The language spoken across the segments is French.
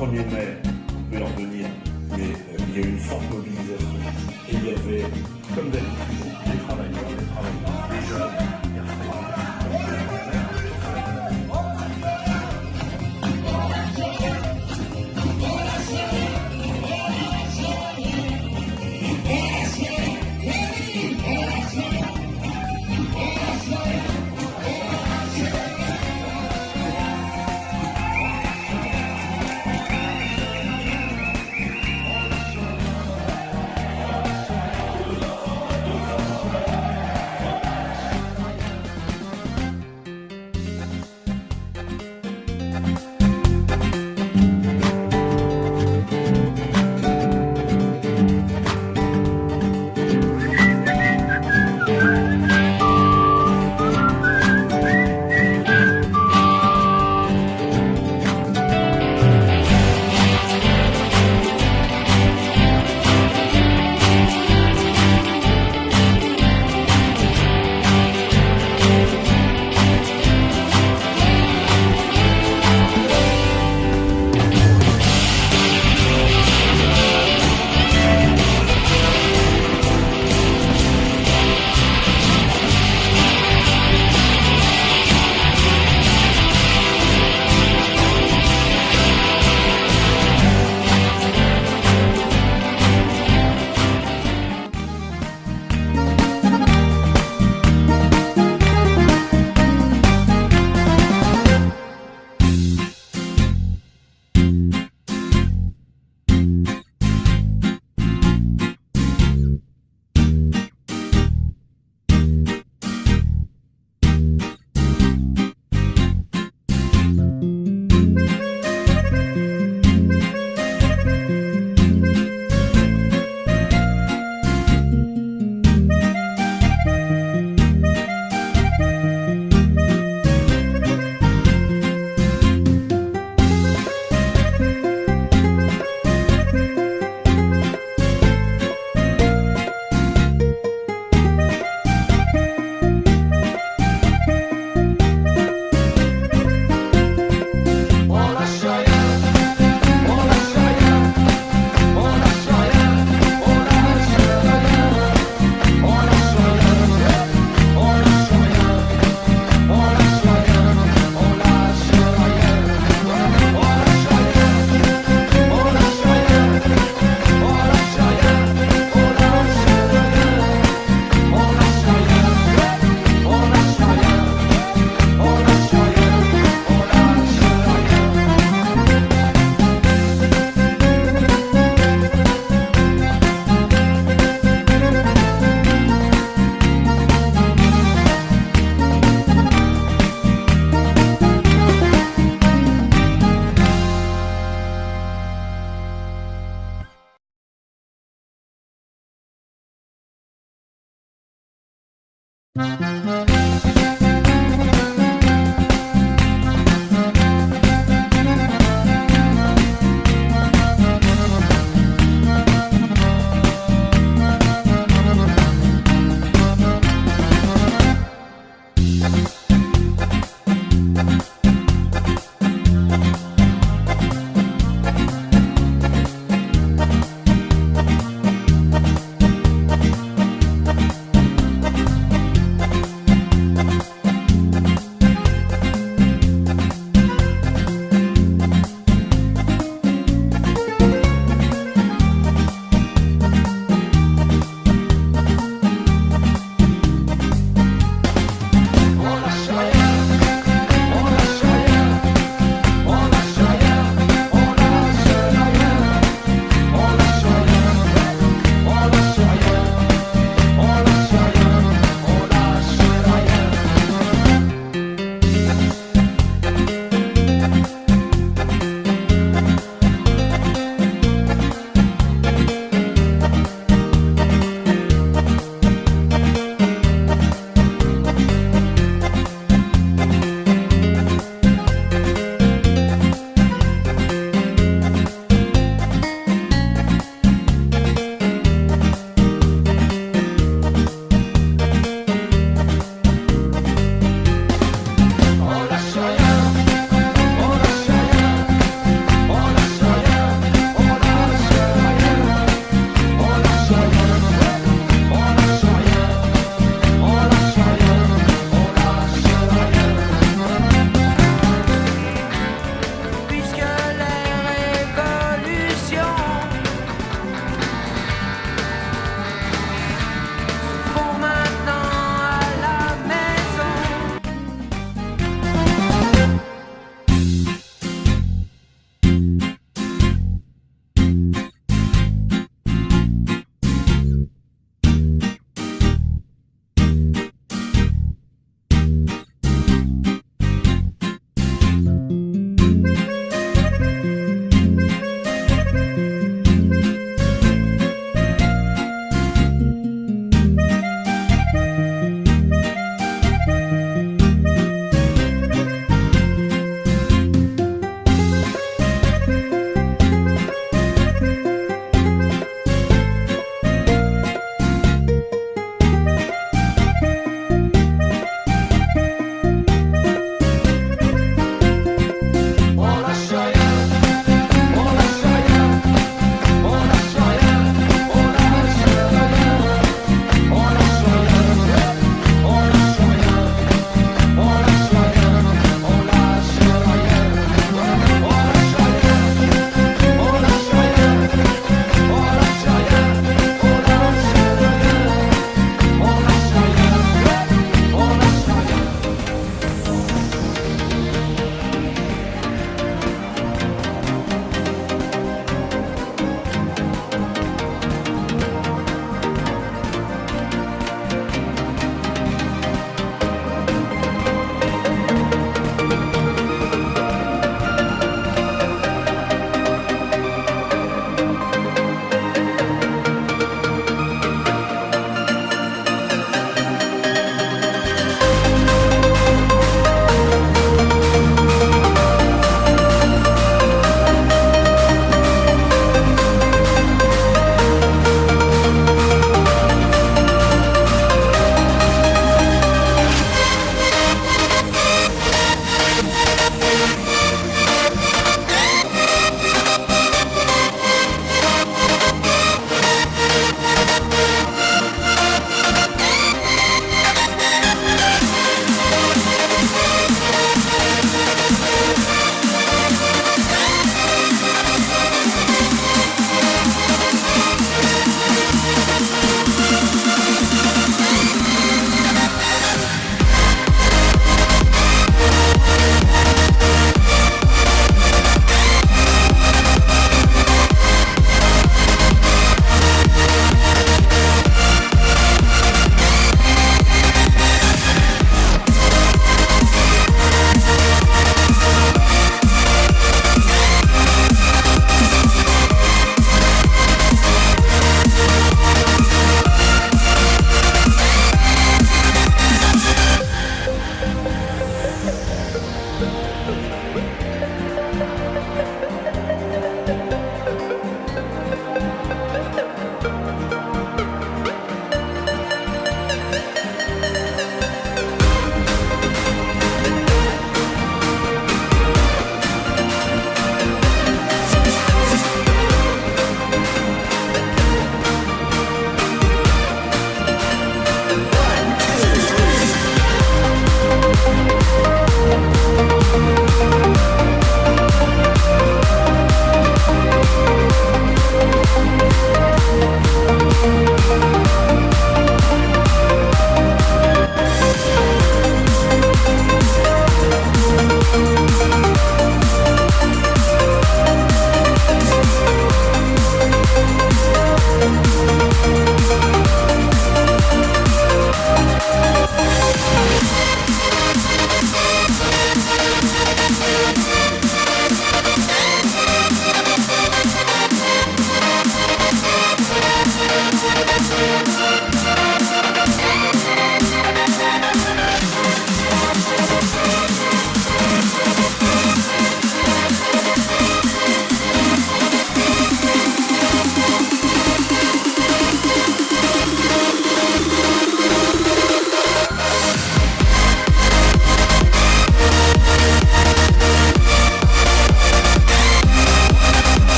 1er mai, on peut en venir, mais il y a eu une forte mobilisation. Et il y avait, comme d'habitude, les travailleurs, les jeunes, les retraités.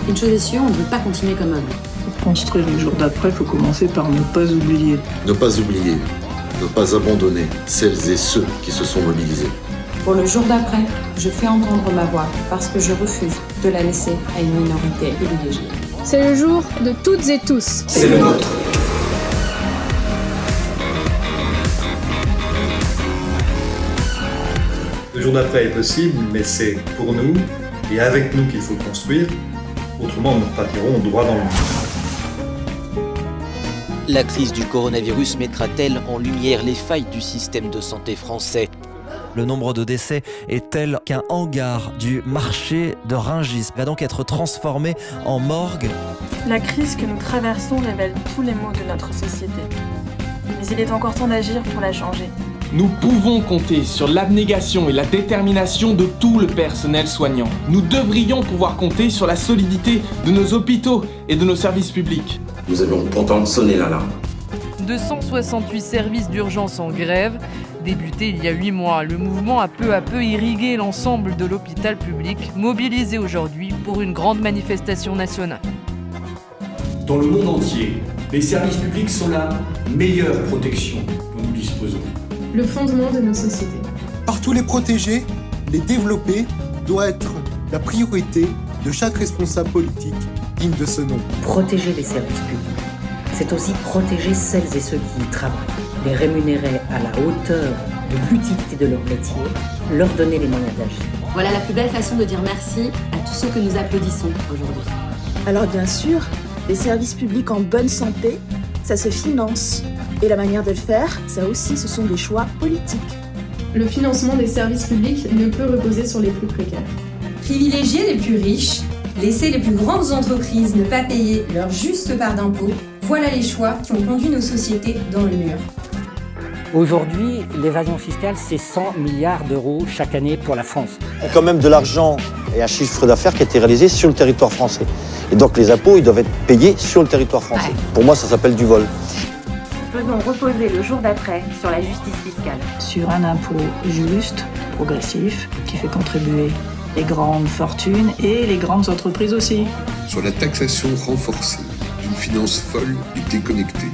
Une chose est sûre, on ne veut pas continuer comme avant. Pour construire le jour d'après, il faut commencer par ne pas oublier. Ne pas oublier, ne pas abandonner celles et ceux qui se sont mobilisés. Pour le jour d'après, je fais entendre ma voix parce que je refuse de la laisser à une minorité privilégiée. C'est le jour de toutes et tous. C'est le nôtre. Le jour d'après est possible, mais c'est pour nous et avec nous qu'il faut construire. Autrement, nous partirons droit dans le mur. La crise du coronavirus mettra-t-elle en lumière les failles du système de santé français ? Le nombre de décès est tel qu'un hangar du marché de Rungis va donc être transformé en morgue. La crise que nous traversons révèle tous les maux de notre société. Mais il est encore temps d'agir pour la changer. Nous pouvons compter sur l'abnégation et la détermination de tout le personnel soignant. Nous devrions pouvoir compter sur la solidité de nos hôpitaux et de nos services publics. Nous avions pourtant sonné l'alarme. 268 services d'urgence en grève. Débuté il y a 8 mois, le mouvement a peu à peu irrigué l'ensemble de l'hôpital public, mobilisé aujourd'hui pour une grande manifestation nationale. Dans le monde entier, les services publics sont la meilleure protection dont nous disposons. Le fondement de nos sociétés. Partout les protéger, les développer, doit être la priorité de chaque responsable politique digne de ce nom. Protéger les services publics, c'est aussi protéger celles et ceux qui y travaillent, les rémunérer à la hauteur de l'utilité de leur métier, leur donner les moyens d'agir. Voilà la plus belle façon de dire merci à tous ceux que nous applaudissons aujourd'hui. Alors bien sûr, les services publics en bonne santé, ça se finance. Et la manière de le faire, ça aussi, ce sont des choix politiques. Le financement des services publics ne peut reposer sur les plus précaires. Privilégier les plus riches, laisser les plus grandes entreprises ne pas payer leur juste part d'impôts, voilà les choix qui ont conduit nos sociétés dans le mur. Aujourd'hui, l'évasion fiscale, c'est 100 milliards d'euros chaque année pour la France. Il y a quand même de l'argent et un chiffre d'affaires qui a été réalisé sur le territoire français. Et donc les impôts, ils doivent être payés sur le territoire français. Pour moi, ça s'appelle du vol. Faisons reposer le jour d'après sur la justice fiscale. Sur un impôt juste, progressif, qui fait contribuer les grandes fortunes et les grandes entreprises aussi. Sur la taxation renforcée d'une finance folle et déconnectée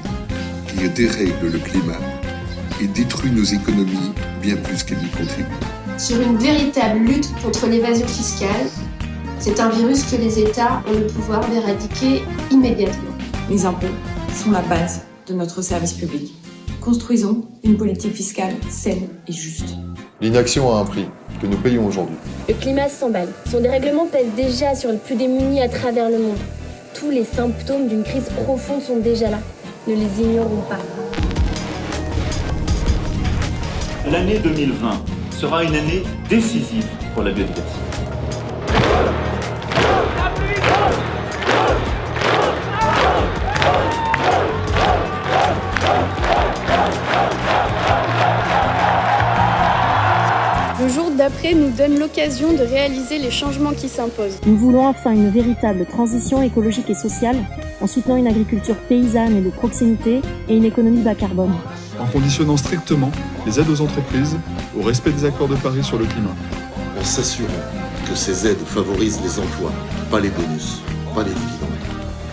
qui dérègle le climat et détruit nos économies bien plus qu'elle n'y contribue. Sur une véritable lutte contre l'évasion fiscale, c'est un virus que les États ont le pouvoir d'éradiquer immédiatement. Les impôts sont la base de notre service public. Construisons une politique fiscale saine et juste. L'inaction a un prix que nous payons aujourd'hui. Le climat s'emballe. Son dérèglement pèse déjà sur les plus démunis à travers le monde. Tous les symptômes d'une crise profonde sont déjà là. Ne les ignorons pas. L'année 2020 sera une année décisive pour la biodiversité. Le jour d'après nous donne l'occasion de réaliser les changements qui s'imposent. Nous voulons enfin une véritable transition écologique et sociale en soutenant une agriculture paysanne et de proximité et une économie bas carbone. En conditionnant strictement les aides aux entreprises au respect des accords de Paris sur le climat. En s'assurant que ces aides favorisent les emplois, pas les bonus, pas les dividendes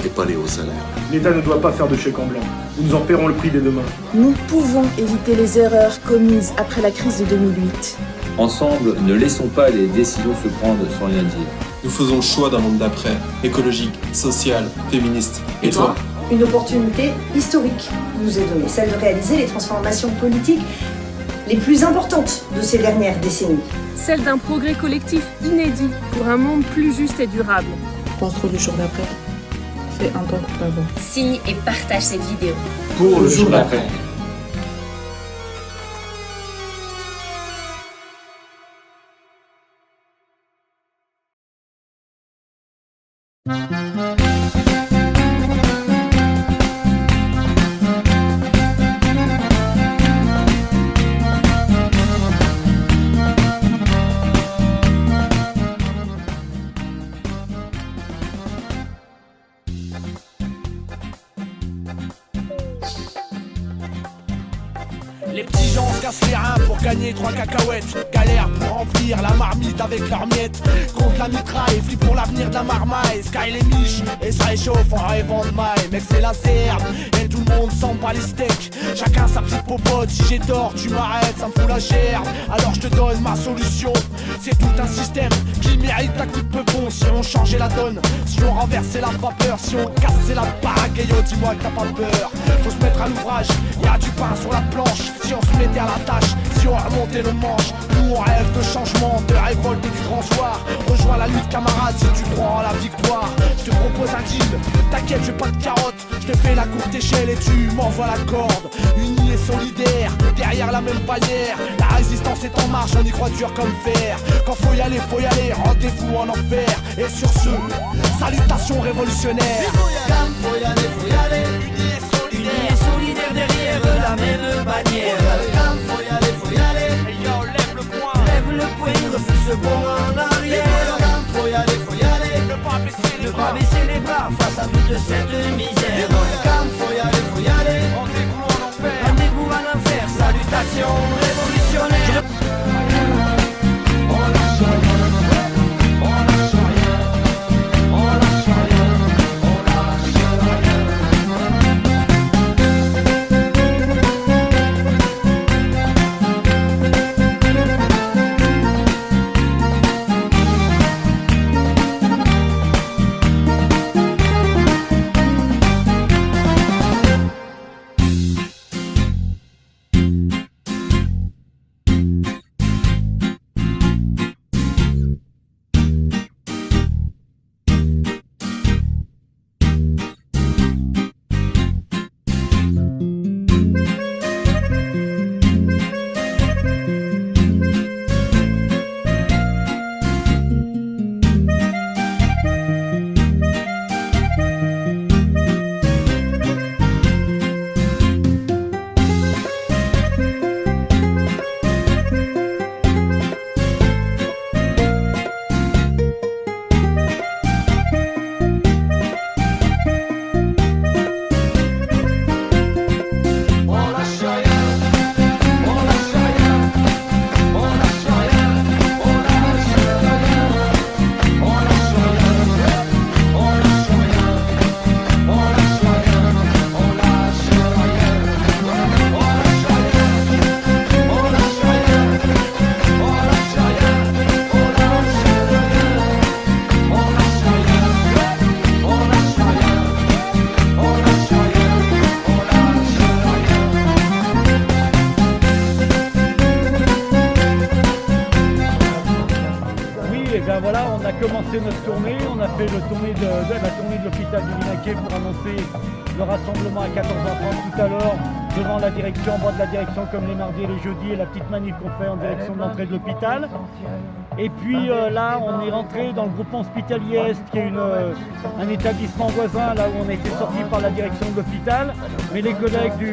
et pas les hauts salaires. L'État ne doit pas faire de chèque en blanc. Nous en paierons le prix dès demain. Nous pouvons éviter les erreurs commises après la crise de 2008. Ensemble, ne laissons pas les décisions se prendre sans rien dire. Nous faisons le choix d'un monde d'après, écologique, social, féministe. Et toi ? Une opportunité historique nous est donnée, celle de réaliser les transformations politiques les plus importantes de ces dernières décennies. Celle d'un progrès collectif inédit pour un monde plus juste et durable. Construis le jour d'après. Fais entendre ta voix. Signe et partage cette vidéo. Pour le jour d'après. Les petits gens se cassent les reins pour gagner 3 cacahuètes. Galère pour remplir la marmite avec leurs miettes. Contre la mitraille, flippe pour l'avenir de la marmaille. Sky les miches et ça réchauffe en rêvant de maille. Mec c'est la CERD et tout le monde sent pas les steaks. Chacun sa petite popote, si j'ai tort tu m'arrêtes, ça me fout la gerbe. Alors je te donne ma solution. C'est tout un système qui mérite ta coup de peupon. Si on changeait la donne, si on renversait la vapeur, si on cassait la baraque. Et yo dis-moi que t'as pas peur. Faut se mettre à l'ouvrage, y'a du pain sur la planche. Si on se mettait à la tâche, si on remontait nos manches. Nous on rêve de changement, de révolte et du grand soir. Rejoins la lutte camarade si tu crois en la victoire. Je te propose un deal, t'inquiète j'ai pas de carotte. Je te fais la courte échelle et tu m'envoies la corde. Unis et solidaires, derrière la même bannière. La résistance est en marche, on y croit dur comme fer. Quand faut y aller, rendez-vous en enfer. Et sur ce, salutations révolutionnaires. Faut y aller, unis et solidaires derrière la même bannière. Faut y aller, hey yo, lève le poing, refuse ce bond en arrière. Faut y aller, ne pas baisser les bras face à toute cette misère. Faut y aller, rendez-vous en enfer, salutations révolutionnaires. voilà, on a commencé notre tournée, on a fait la tournée de l'hôpital de Vinaquet pour annoncer le rassemblement à 14h30 tout à l'heure devant la direction, en bas de la direction comme les mardis et les jeudis, et la petite manif qu'on fait en direction de l'entrée de l'hôpital. Et puis là, on est rentré dans le groupement hospitalier Est, qui est un établissement voisin, là où on a été sorti par la direction de l'hôpital. Mais les collègues du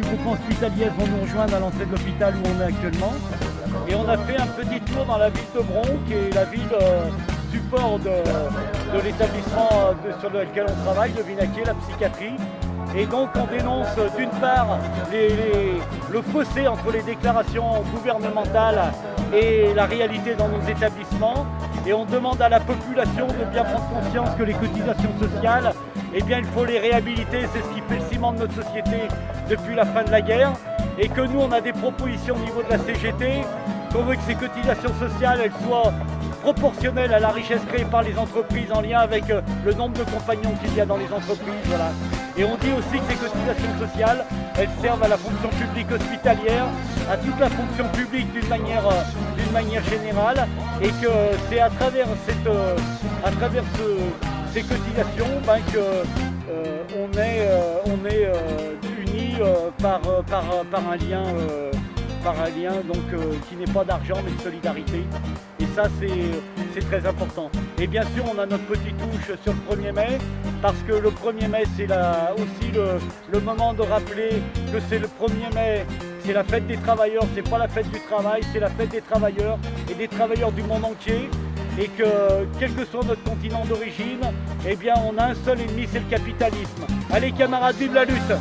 groupement hospitalier Est vont nous rejoindre à l'entrée de l'hôpital où on est actuellement. Et on a fait un petit tour dans la ville de Bron, qui est la ville support de l'établissement sur lequel on travaille, de Vinaquet, la psychiatrie. Et donc on dénonce d'une part le fossé entre les déclarations gouvernementales et la réalité dans nos établissements. Et on demande à la population de bien prendre conscience que les cotisations sociales, eh bien il faut les réhabiliter, c'est ce qui fait le ciment de notre société depuis la fin de la guerre. Et que nous on a des propositions au niveau de la CGT, qu'on veut que ces cotisations sociales elles soient proportionnelles à la richesse créée par les entreprises en lien avec le nombre de compagnons qu'il y a dans les entreprises. Voilà. Et on dit aussi que ces cotisations sociales, elles servent à la fonction publique hospitalière, à toute la fonction publique d'une manière générale, et que c'est à travers ces cotisations qu'on est unis par un lien donc, qui n'est pas d'argent mais de solidarité. Et ça c'est très important. Et bien sûr on a notre petite touche sur le 1er mai, parce que le 1er mai c'est aussi le moment de rappeler que c'est le 1er mai, c'est la fête des travailleurs, c'est pas la fête du travail, c'est la fête des travailleurs et des travailleurs du monde entier. Et que quel que soit notre continent d'origine, eh bien on a un seul ennemi, c'est le capitalisme. Allez camarades, vive la lutte!